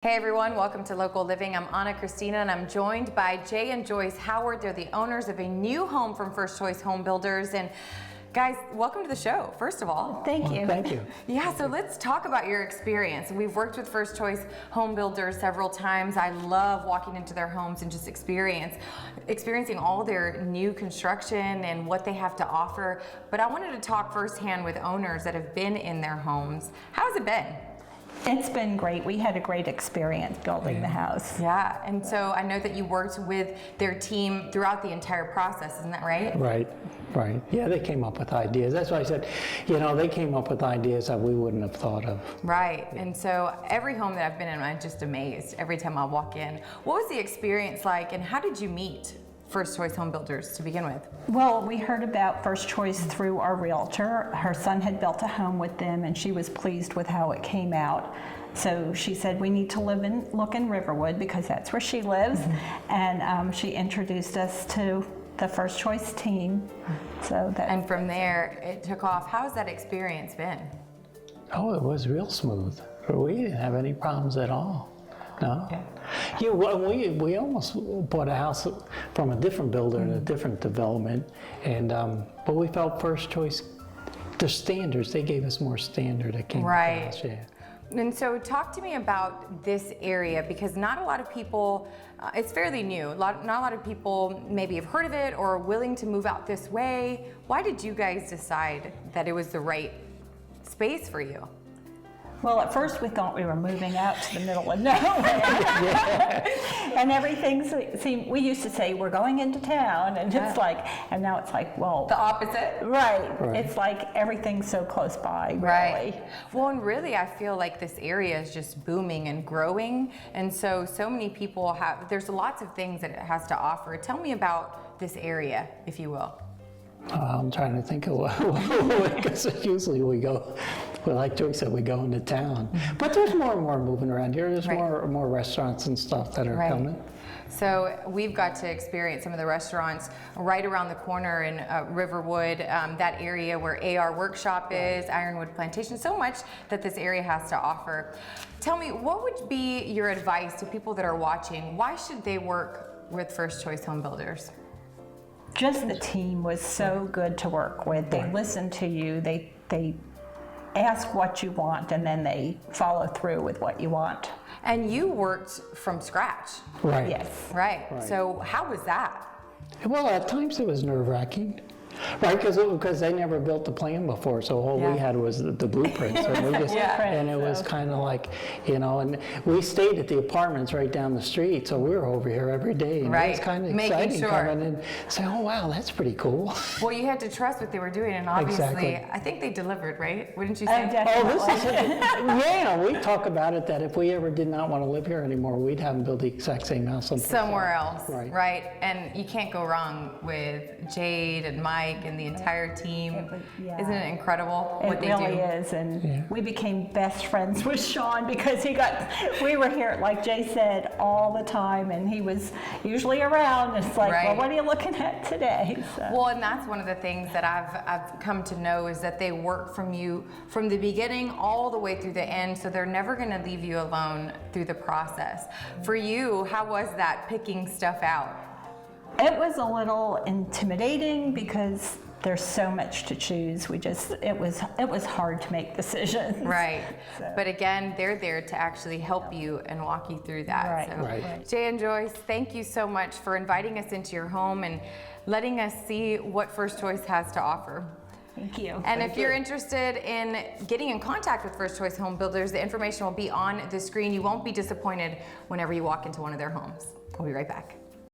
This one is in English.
Hey everyone, welcome to Local Living. I'm Anna Christina and I'm joined by Jay and Joyce Howard. They're the owners of a new home from First Choice Home Builders. And guys, welcome to the show, first of all. Thank you. Thank you. Yeah, so let's talk about your experience. We've worked with First Choice Home Builders several times. I love walking into their homes and just experiencing all their new construction and what they have to offer. But I wanted to talk firsthand with owners that have been in their homes. How's it been? It's been great. We had a great experience building the house. Yeah, and so I know that you worked with their team throughout the entire process, isn't that right? Right. Yeah, they came up with ideas. That's why I said, they came up with ideas that we wouldn't have thought of. Right, and so every home that I've been in, I'm just amazed every time I walk in. What was the experience like, and how did you meet First Choice Home Builders to begin with? Well, we heard about First Choice through our realtor. Her son had built a home with them and she was pleased with how it came out. So she said, we need to look in Riverwood because that's where she lives. And she introduced us to the First Choice team. And from there, it took off. How has that experience been? Oh, it was real smooth. We didn't have any problems at all. No. Yeah, well, we almost bought a house from a different builder in a different development, and but we felt First Choice, the standards, they gave us more standard that came across. Yeah. And so talk to me about this area, because not a lot of people, it's fairly new, not a lot of people maybe have heard of it or are willing to move out this way. Why did you guys decide that it was the right space for you? Well, at first we thought we were moving out to the middle of nowhere. And everything seemed, we used to say, we're going into town, and it's like, and now it's like, well. The opposite? Right. It's like everything's so close by, really. Right. Well, and really I feel like this area is just booming and growing, and so many people there's lots of things that it has to offer. Tell me about this area, if you will. I'm trying to think of what, because usually like Joyce said, we go into town. But there's more and more moving around here. There's more restaurants and stuff that are coming. So we've got to experience some of the restaurants right around the corner in Riverwood, that area where AR Workshop is, Ironwood Plantation, so much that this area has to offer. Tell me, what would be your advice to people that are watching? Why should they work with First Choice Home Builders? Just the team was so good to work with. They listen to you, they ask what you want, and then they follow through with what you want. And you worked from scratch. Right. Yes. Right. So how was that? Well, at times it was nerve-wracking. Right, because they never built the plan before, so all we had was the blueprints, and we just and it was kind of like, and we stayed at the apartments right down the street, so we were over here every day, and it was kind of exciting coming in and saying, oh wow, that's pretty cool. Well, you had to trust what they were doing, and obviously, I think they delivered, right? Wouldn't you say? Definitely. This is yeah. We talk about it that if we ever did not want to live here anymore, we'd have them build the exact same house somewhere else, right? And you can't go wrong with Jade and Mike and the entire team. Isn't it incredible what they do? It really is, and we became best friends with Sean because we were here, like Jay said, all the time, and he was usually around. It's like, well, what are you looking at today? So. Well, and that's one of the things that I've come to know is that they work from you from the beginning all the way through the end, so they're never going to leave you alone through the process. For you, how was that picking stuff out? It was a little intimidating because there's so much to choose. It was hard to make decisions. Right. So. But again, they're there to actually help you and walk you through that. Right. Jay and Joyce, thank you so much for inviting us into your home and letting us see what First Choice has to offer. Thank you. And if you're interested in getting in contact with First Choice Home Builders, the information will be on the screen. You won't be disappointed whenever you walk into one of their homes. We'll be right back.